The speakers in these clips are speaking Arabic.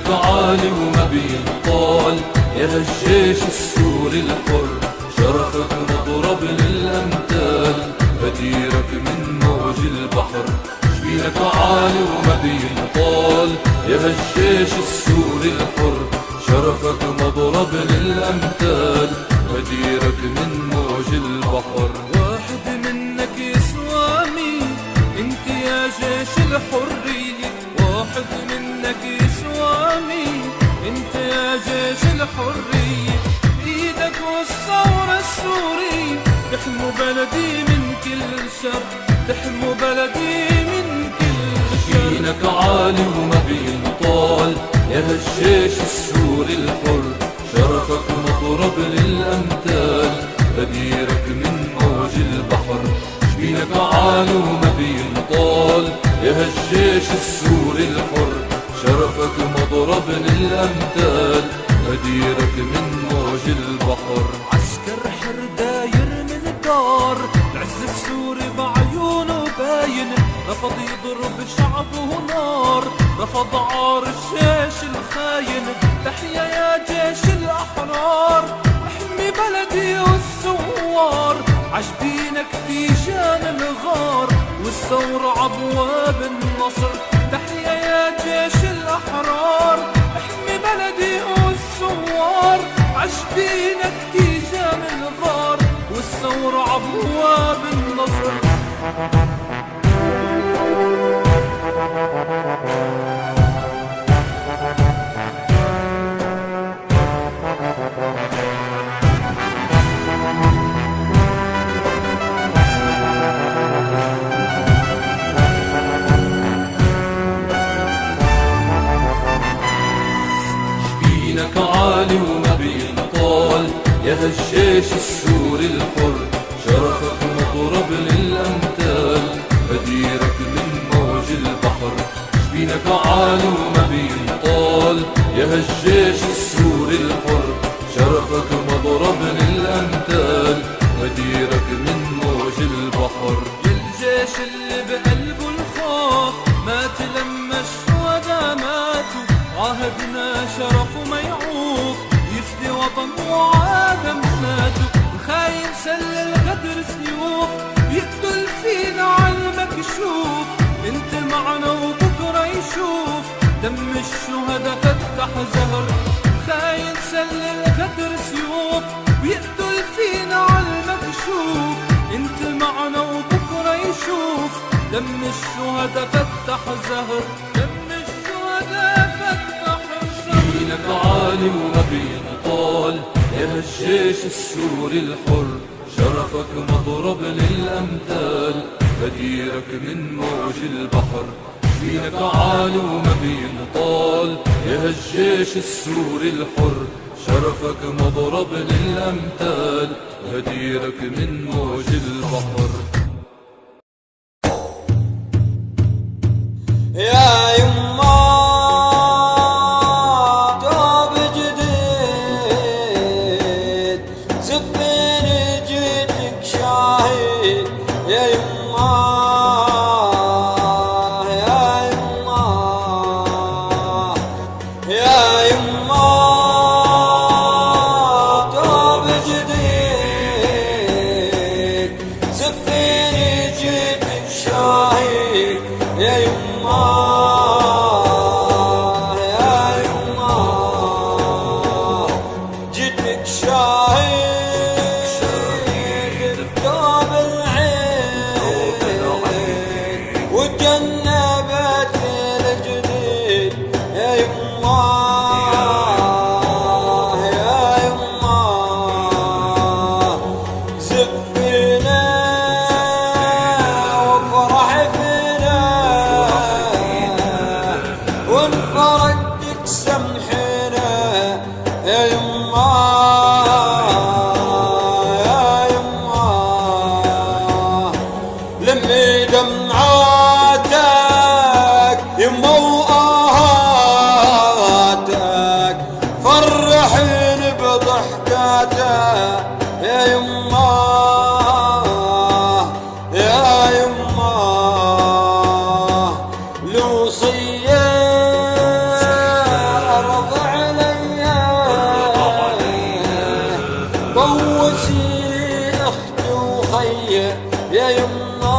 عالي وما بينطال يا هالجيش السوري الحر، شرفك مضرب للأمثال، بديرك من موج البحر. جبينك عالي وما بينطال يا هالجيش السوري الحر، شرفك مضرب للأمثال، بديرك من موج البحر. واحد منك يسوى مين انت يا جيش الحرية، واحد منك يسوى مين انت يا جيش الحرية. ايدك والثورة السورية تحموا بلدي من كل شر، تحموا بلدي من كل شر. جبينك عالي وما بينطال يا هالجيش السوري الحر، شرفك مضرب للأمثال، بديرك من موج البحر. جبينك عالي وما بينطال يا هالجيش السوري الحر، شرفك مضرب للأمثال، بديرك من موج البحر. عسكر حر داير من الدار، العز السوري بعيونه باين، رفض يضرب شعبه نار، رفض عار الجيش الخاين. تحيا يا جيش الأحرار، احمي بلدي والثوار، عجبينك تيجان الغار، والثورة عبواب النصر. تحيا يا جيش الأحرار، احمي بلدي والثوار، عجبينك تيجان الغار، والثورة عبواب النصر. جبينك عالي وما بينطال يا هالجيش السوري الحر، شرفك مضرب للأمثال، بديرك من موج البحر. جبينك عالي وما بينطال يا هالجيش السوري الحر، شرفك مضرب للأمثال، بديرك من موج البحر. الجيش اللي بقلبه الخوف مات لما الشهداء ماتوا، عاهدنا شرف وما يعوف، يفدي وطن وعاد مناته. الخاين سل الغدر سيوف، بيقتل فينا عالمكشوف، انت معنا وبكره يشوف، دم الشهداء فتح زهر. الخاين سل الغدر سيوف، بيقتل فينا عالمكشوف، انت معنا وبكره يشوف، دم الشهداء فتح زهر، دم الشهداء فتح زهر. جبينك عالي وما بينطال يا هالجيش السوري الحر، شرفك مضرب للأمثال، بديرك من موج البحر. جبينك عالي وما بينطال يا هالجيش السوري الحر، شرفك مضرب للأمثال، بديرك من موج البحر. يا يما توب جديد، زفيني جيتك شاهد يا يما، يا يما، يا يما توب جديد، زفيني جيتك شاهد يا يما، يا يما، جيتك شاهد بدوب العين، وتجنبت الجديد يا يما، يا يما، زفنا وافرح فينا، وانفردك سمحنا يا يما، يا يما، الخي يا يما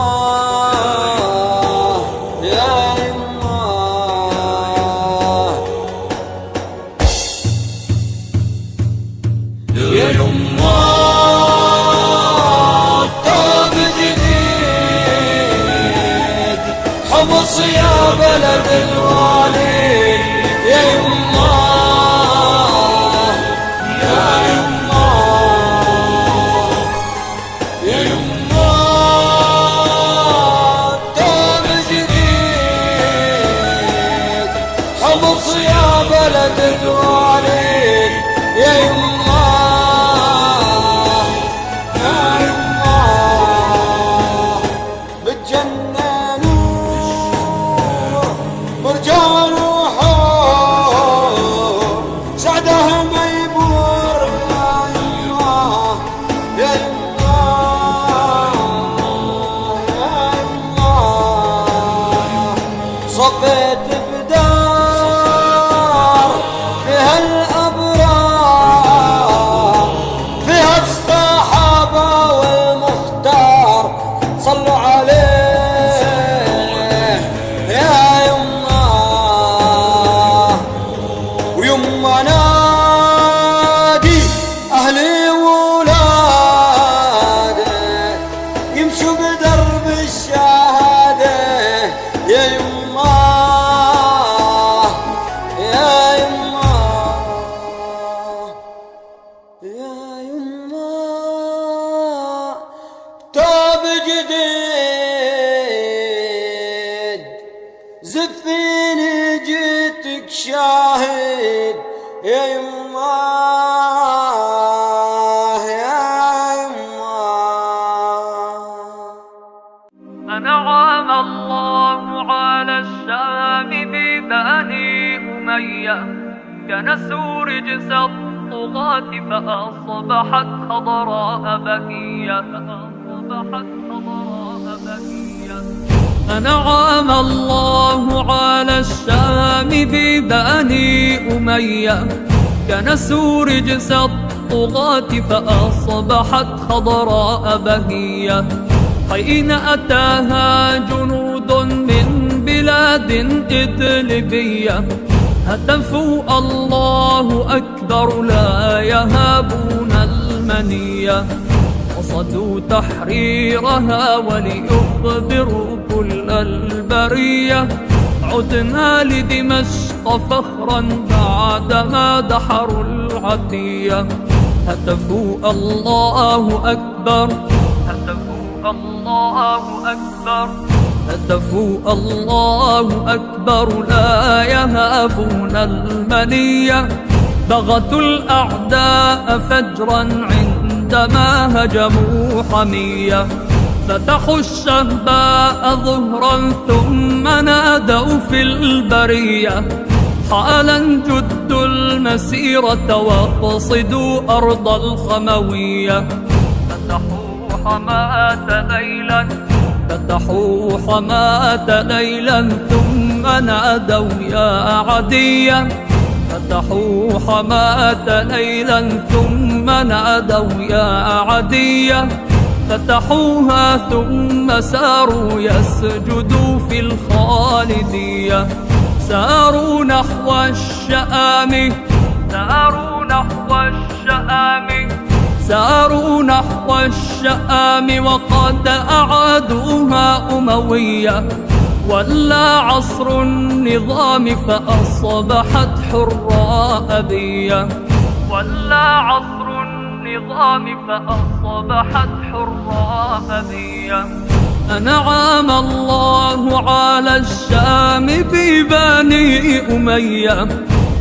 يا يما يا يما طاب جديد حمص يا بلد الوالي يا يما يا يما يا يما طاب جديد حمص يا بلد الوالي يا يما يا يما بالجنة نور مرجان وحور سعدها ما يبور يا يما يا يما صفيت بدار فيها الأبرار فيها الصحابة والمختار صلوا عليه يا يما ويما نادي أهلي وولادي يمشوا بدرب الشهادة يا يما يا يما يا يما توب جديد زفيني جيتك شاهد يا يما يا يما أنعم الله على الشام ببني أمية كنسوا رجس الطغاة فأصبحت خضراء بهية أنعم الله على الشام ببني أمية كنسوا رجس الطغاة فأصبحت خضراء بهية حين أتاها جنود من بلاد إدلبية هتفوا الله أكبر لا يهابون المنية قصدوا تحريرها وليخبروا كل البرية عدنا لدمشق فخرا بعدما دحروا العتية هتفوا الله أكبر هتفوا الله أكبر هتفوا الله أكبر لا يهابون المنية بغتوا الأعداء فجرا عندما هجموا حمية فتحوا الشهباء ظهرا ثم نادوا في البرية حالا جدوا المسيرة واقصدوا أرض الخموية فتحوا حماة ليلا فتحوا حماة ليلا ثم نادوا يا عدية فتحوا حماة ليلا ثم نادوا يا عدية فتحوها ثم ساروا يسجدوا في الخالدية ساروا نحو الشآم ساروا نحو الشآم ساروا نحو الشآم وقد أعادوها أموية ولا عصر النظام فأصبحت حراء أبية ولا عصر النظام فأصبحت حراء أبية أنعم الله على الشام ببني أمية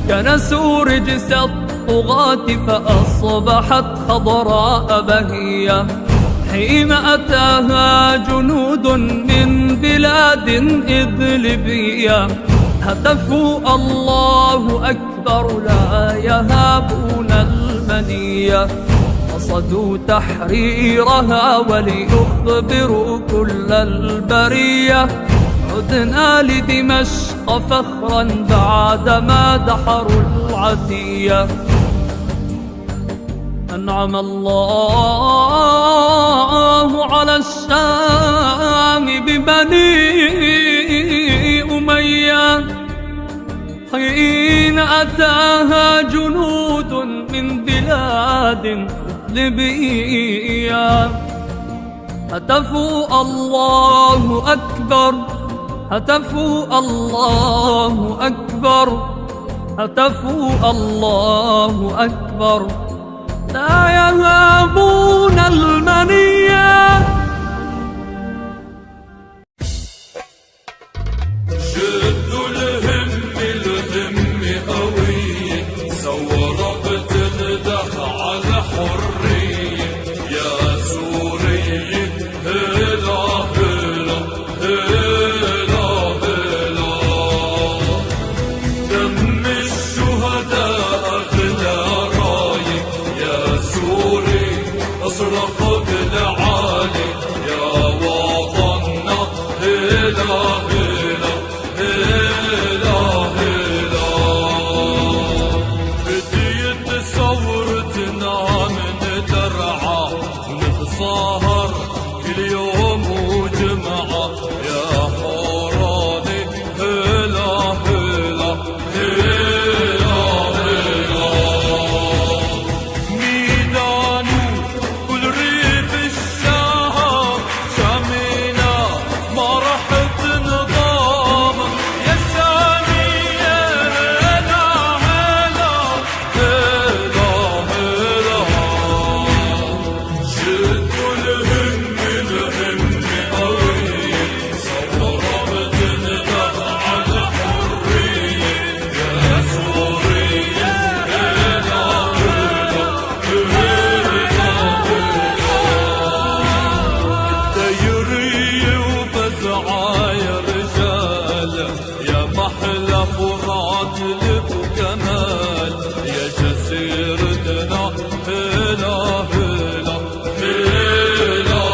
كنسوا رجس الطغاة فأصبحت خضراء بهية حين أتاها جنود من بلاد إدلبية هتفوا الله أكبر لا يهابون المنية قصدوا تحريرها وليخبروا كل البرية عدنا لدمشق فخرا بعدما دحروا العتية أنعم الله أتاها جنود من بلاد ليبيا، هتفوا الله أكبر، هتفوا الله أكبر، هتفوا الله أكبر، لا يهابون المنية. شدوا الهم قوي، ثورة بتنده على حرية، يا سوري هلا هلا هلا هلا، دم الشهداء أغلى راية، يا سوري اصرخ بالعالي، يا وطننا هلا هلا هلا هلا. بديت ثورتنا من درعا، نتظاهر كل يوم وجمعة، يا حوراني هلا هلا هلا هلا. ميدان كل ريف الشام شامينا ما راح تنضام، يا شامية هلا هلا هلا هلا. شدوا الهم قوي، ثورة بتنده على حرية، يا سورية هلا هلا ديرية وفزعة يا رجال، يا محلى فرات البكمال، يا جزيرتنا هلا هلا هلا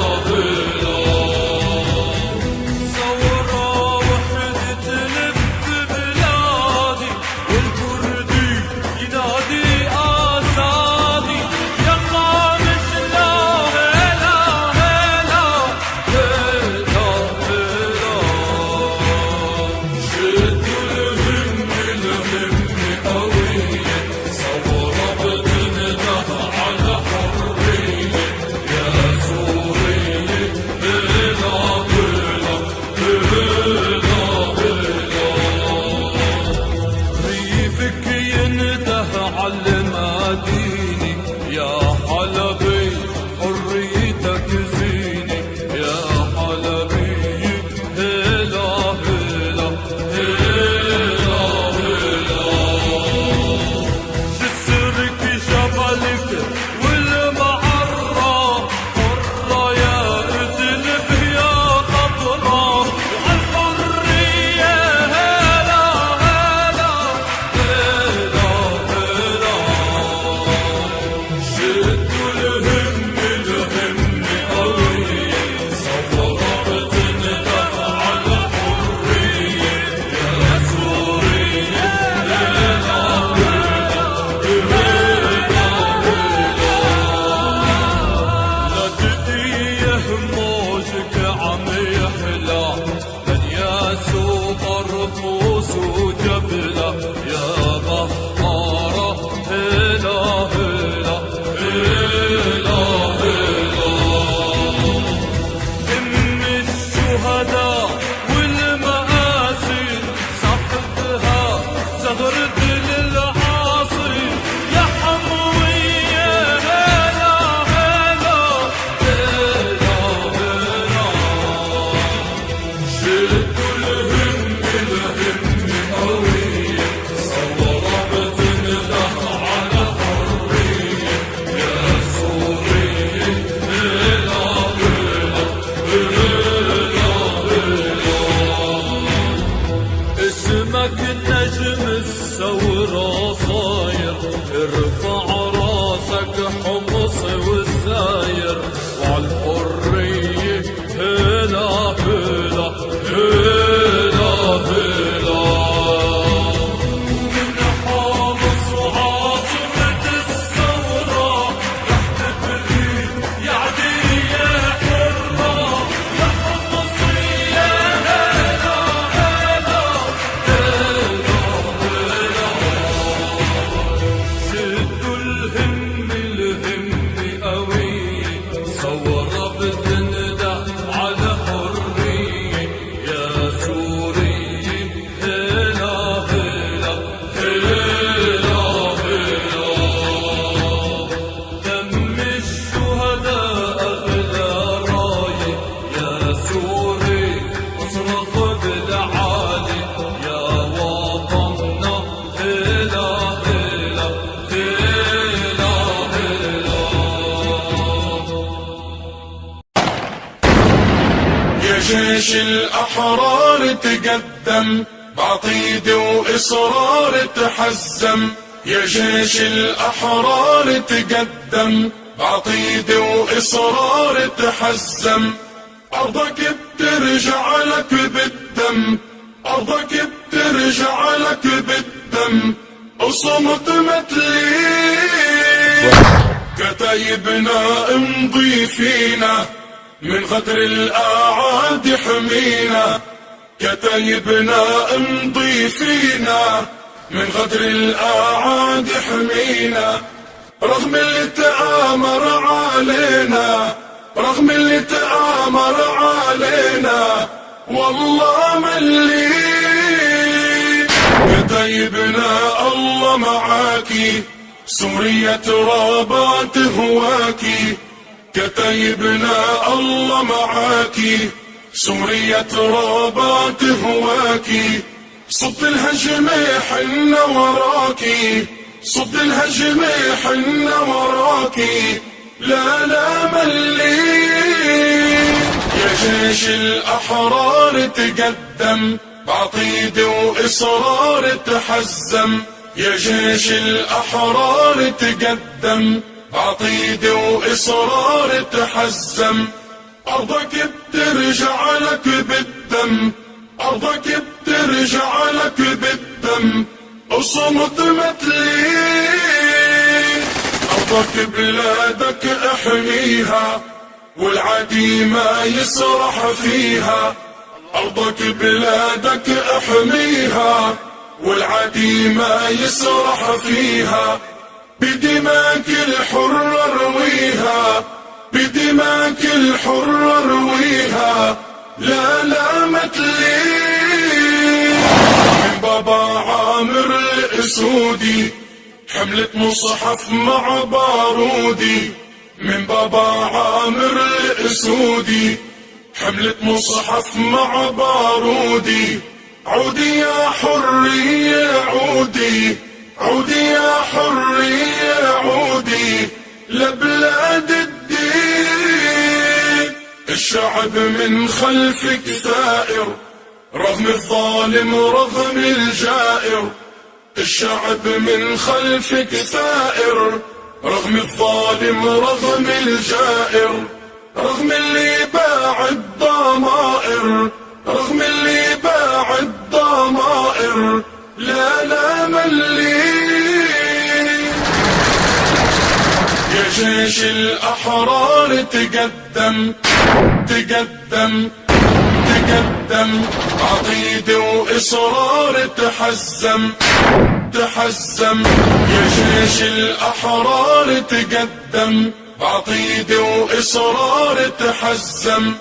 جيش الأحرار تقدم بعقيدة وإصرار تحزم، يا جيش الأحرار تقدم بعقيدة وإصرار تحزم. أرضك بترجع لك بالدم، أرضك بترجع لك بالدم، وصمت متلين. كتايبنا امضي فينا من غدر الأعادي حمينا، كتايبنا امضي فينا من غدر الأعادي حمينا. رغم اللي تآمر علينا، رغم اللي تآمر علينا، والله ملي كتايبنا الله معاكي، سوريا ترابها تهواكي. كتايبنا الله معاكي، سوريا ترابها تهواكي. صد الهجمة حنا وراكي، صد الهجمة حنا وراكي، لا لا ملي. يا جيش الأحرار تقدم بعقيدة وإصرار تحزم، يا جيش الأحرار تقدم بعقيدة وإصرار تحزم. أرضك بترجع لك بالدم، أرضك بترجع لك بالدم، وصمت متلين. أرضك بلادك احميها والعدي ما يسرح فيها، أرضك بلادك احميها والعدي ما يسرح فيها. بدماك الحرة رويها، بدماك الحرة رويها، لا لا متلين. من بابا عامر الأسودي حملت مصحف مع بارودي، من بابا عامر الأسودي حملت مصحف مع بارودي. عودي يا حرية عودي، عودي يا حرية عودي لبلاد الدين. الشعب من خلفك ثائر رغم الظالم رغم الجائر، الشعب من خلفك ثائر رغم الظالم رغم الجائر. رغم اللي باع الضمائر، رغم اللي باع الضمائر، لا لا ملي. يا جيش الأحرار تقدم تقدم تقدم عقيدة وإصرار تحزم تحزم، يا جيش الأحرار تقدم بعقيدة وإصرار تحزم.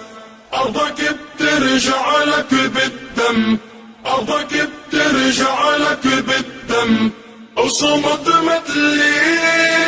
أرضك بترجع لك بالدم، أرضك بترجع لك بالدم، وصمت متلين.